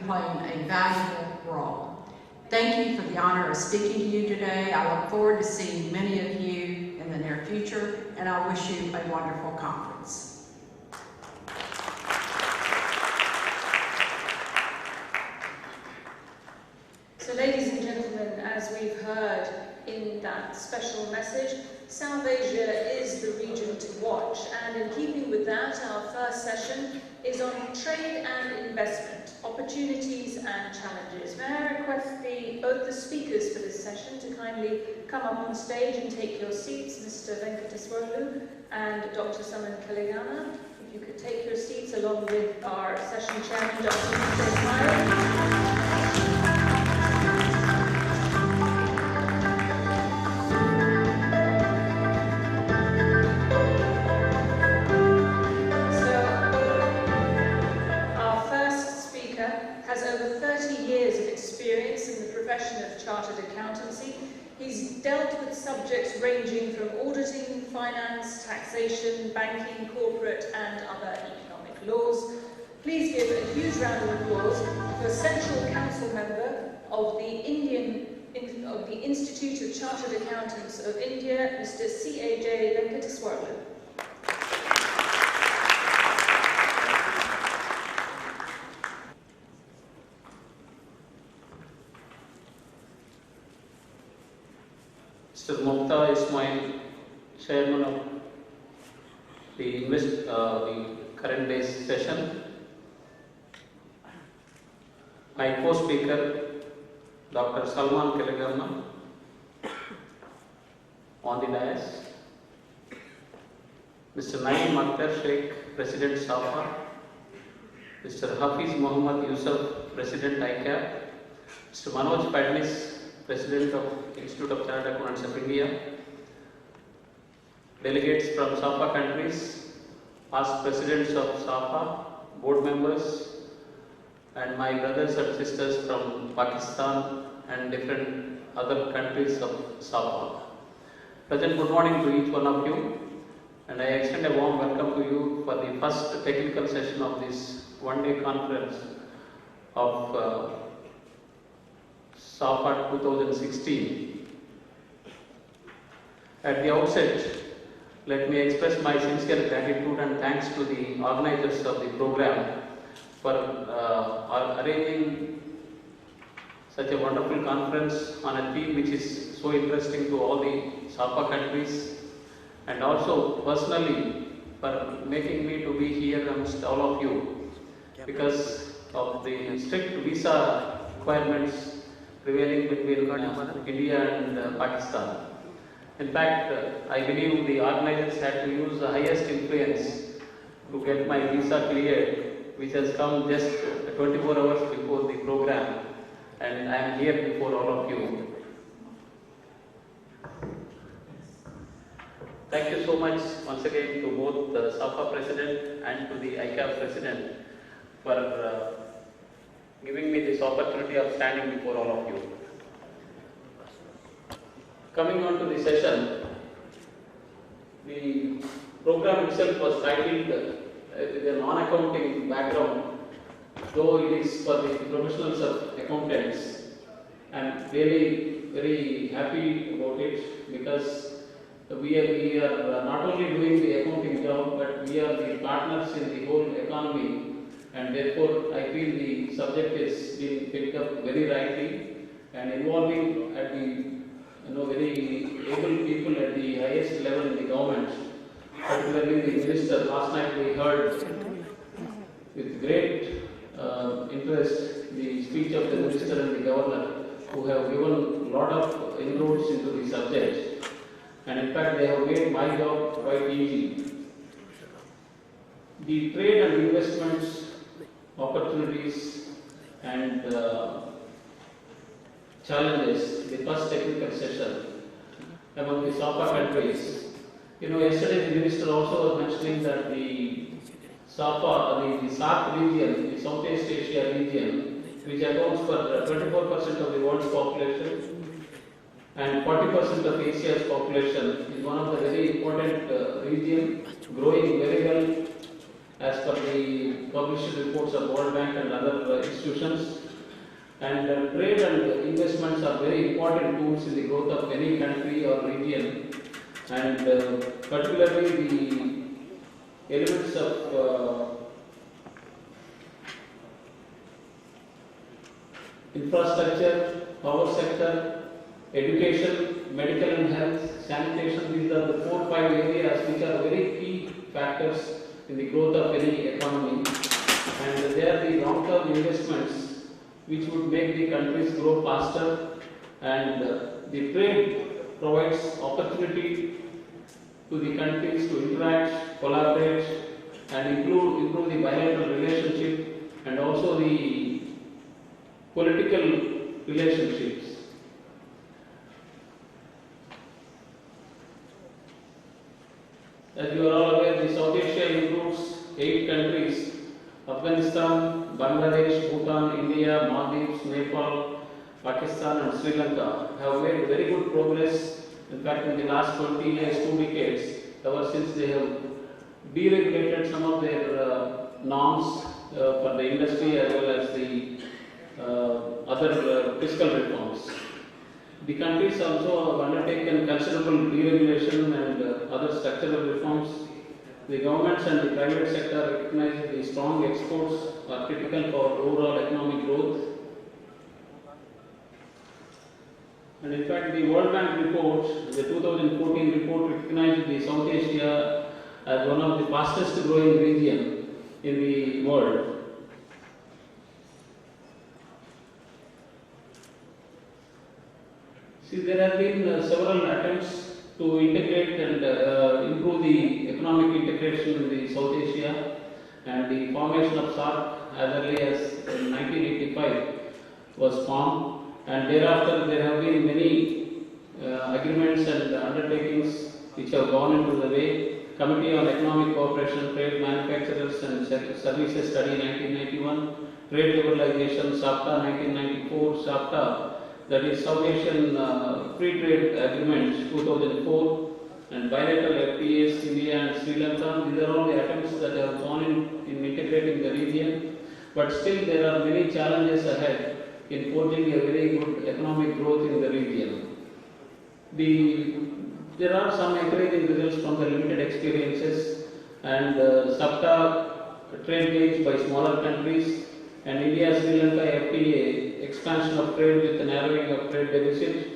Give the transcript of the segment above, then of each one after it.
playing a valuable role. Thank you for the honor of speaking to you today. I look forward to seeing many of you in the near future, and I wish you a wonderful conference. So ladies and gentlemen, as we've heard in that special message, South Asia is the region to watch, and in keeping with that, our first session is on trade and investment, opportunities and challenges. May I request both the speakers for this session to kindly come up on stage and take your seats, Mr. Venkateswarlu and Dr. Saman Kaligana. If you could take your seats along with our session chairman, Dr. Vijay. Chartered accountancy. He's dealt with subjects ranging from auditing, finance, taxation, banking, corporate and other economic laws. Please give a huge round of applause for Central Council member of the Institute of Chartered Accountants of India, Mr. C.A.J. Venkateswarlu. Mr. Mukta Ismail, Chairman of the current day's session. My co-speaker, Dr. Salman Kaligana, on the dais. Mr. Naeem Akhtar Sheikh, President SAFA. Mr. Hafiz Muhammad Yusuf, President ICAP. Mr. Manoj Padnis, President of Institute of Chartered Accountants of India, delegates from SAFA countries, past presidents of SAFA, board members, and my brothers and sisters from Pakistan and different other countries of SAFA. Present good morning to each one of you, and I extend a warm welcome to you for the first technical session of this one-day conference of SAFA 2016. At the outset, let me express my sincere gratitude and thanks to the organizers of the program for arranging such a wonderful conference on a theme which is so interesting to all the SAFA countries, and also personally for making me to be here amongst all of you because of the strict visa requirements prevailing between India and Pakistan. In fact, I believe the organizers had to use the highest influence to get my visa cleared, which has come just 24 hours before the program, and I am here before all of you. Thank you so much once again to both the SAFA President and to the ICAP President for giving me this opportunity of standing before all of you. Coming on to the session, the program itself was titled with a non-accounting background, though it is for the professionals of accountants. I am really very happy about it because we are not only doing the accounting job, but we are the partners in the whole economy. And therefore, I feel the subject is being picked up very rightly and involving at the very able people at the highest level in the government. Particularly the minister. Last night we heard with great interest the speech of the minister and the governor, who have given a lot of inroads into the subject. And in fact, they have made my job quite easy. The trade and investments opportunities and challenges, the first technical session among the SAFA countries. Yesterday the minister also was mentioning that the SAFA, the SAARC region, the Southeast Asia region, which accounts for 24% of the world's population and 40% of Asia's population, is one of the very important region, growing very well as per the published reports of World Bank and other institutions. And trade and investments are very important tools in the growth of any country or region, and particularly the elements of infrastructure, power sector, education, medical and health, sanitation. These are the 4-5 areas which are very key factors in the growth of any economy, and they are the long-term investments which would make the countries grow faster, and the trade provides opportunity to the countries to interact, collaborate, and improve the bilateral relationship and also the political relationships. As you are all aware, the South Asia includes 8 countries: Afghanistan, Bangladesh, Bhutan, India, Maldives, Nepal, Pakistan and Sri Lanka have made very good progress. In fact, in the last 20 years, 2 decades, ever since they have deregulated some of their norms for the industry as well as the other fiscal reforms. The countries also have undertaken considerable deregulation and other structural reforms. The governments and the private sector recognize that the strong exports are critical for overall economic growth. And in fact, the World Bank report, the 2014 report, recognized the South Asia as one of the fastest growing region in the world. See, there have been several attempts to integrate and improve the economic integration in the South Asia, and the formation of SAFA as early as 1985 was formed, and thereafter there have been many agreements and undertakings which have gone into the way. Committee on Economic Cooperation, Trade, Manufacturers and Services Study 1991, Trade Liberalization, SAFTA 1994, SAFTA, that is South Asian Free Trade Agreement 2004, and bilateral FTAs, India and Sri Lanka. These are all the attempts that have gone in integrating the region, but still there are many challenges ahead in forging a very good economic growth in the region. There are some encouraging results from the limited experiences, and SAFTA trade gauge by smaller countries, and India Sri Lanka FTA expansion of trade with the narrowing of trade deficit.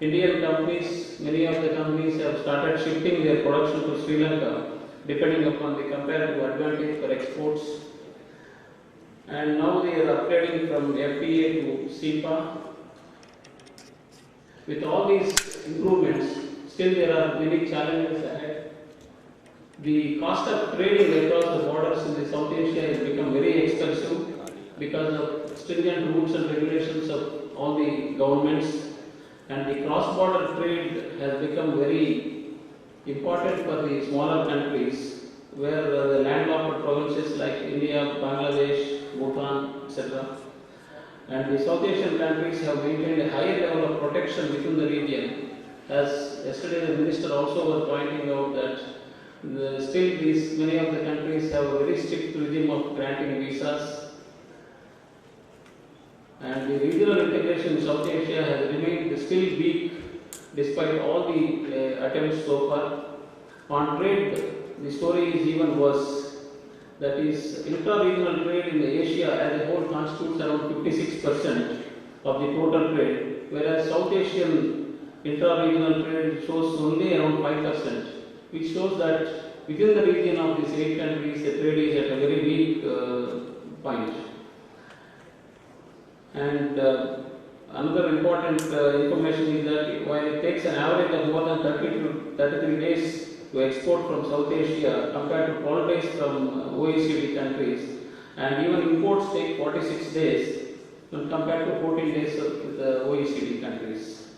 Indian companies, many of the companies have started shifting their production to Sri Lanka depending upon the comparative advantage for exports, and now they are upgrading from FTA to SEPA. With all these improvements, still there are many challenges ahead. The cost of trading across the borders in the South Asia has become very expensive because of stringent rules and regulations of all the governments, and the cross-border trade has become very important for the smaller countries where the landlocked provinces like India, Bangladesh, Bhutan, etc. And the South Asian countries have maintained a higher level of protection within the region. As yesterday the minister also was pointing out that still many of the countries have a very strict regime of granting visas. And the regional integration in South Asia has remained still weak despite all the attempts so far. On trade, the story is even worse. That is, intra-regional trade in Asia as a whole constitutes around 56% of the total trade, whereas South Asian intra-regional trade shows only around 5%, which shows that within the region of these 8 countries, the trade is at a very weak point. And another important information is that while it takes an average of more than 30 to 33 days to export from South Asia compared to 12 days from OECD countries, and even imports take 46 days when compared to 14 days of the OECD countries.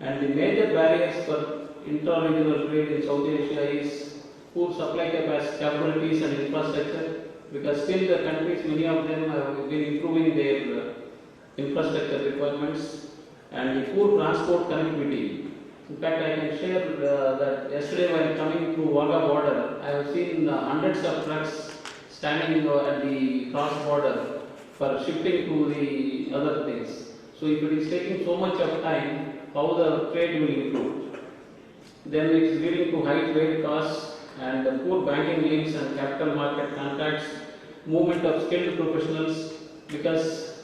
And the major barriers for intra-regional trade in South Asia is poor supply capabilities and infrastructure, because still the countries, many of them have been improving their infrastructure requirements, and the poor transport connectivity. In fact, I can share that yesterday while coming through Wagah border, I have seen hundreds of trucks standing at the cross border for shifting to the other place. So if it is taking so much of time, how the trade will improve? Then it is leading to high trade costs and poor banking links and capital market contacts, movement of skilled professionals, because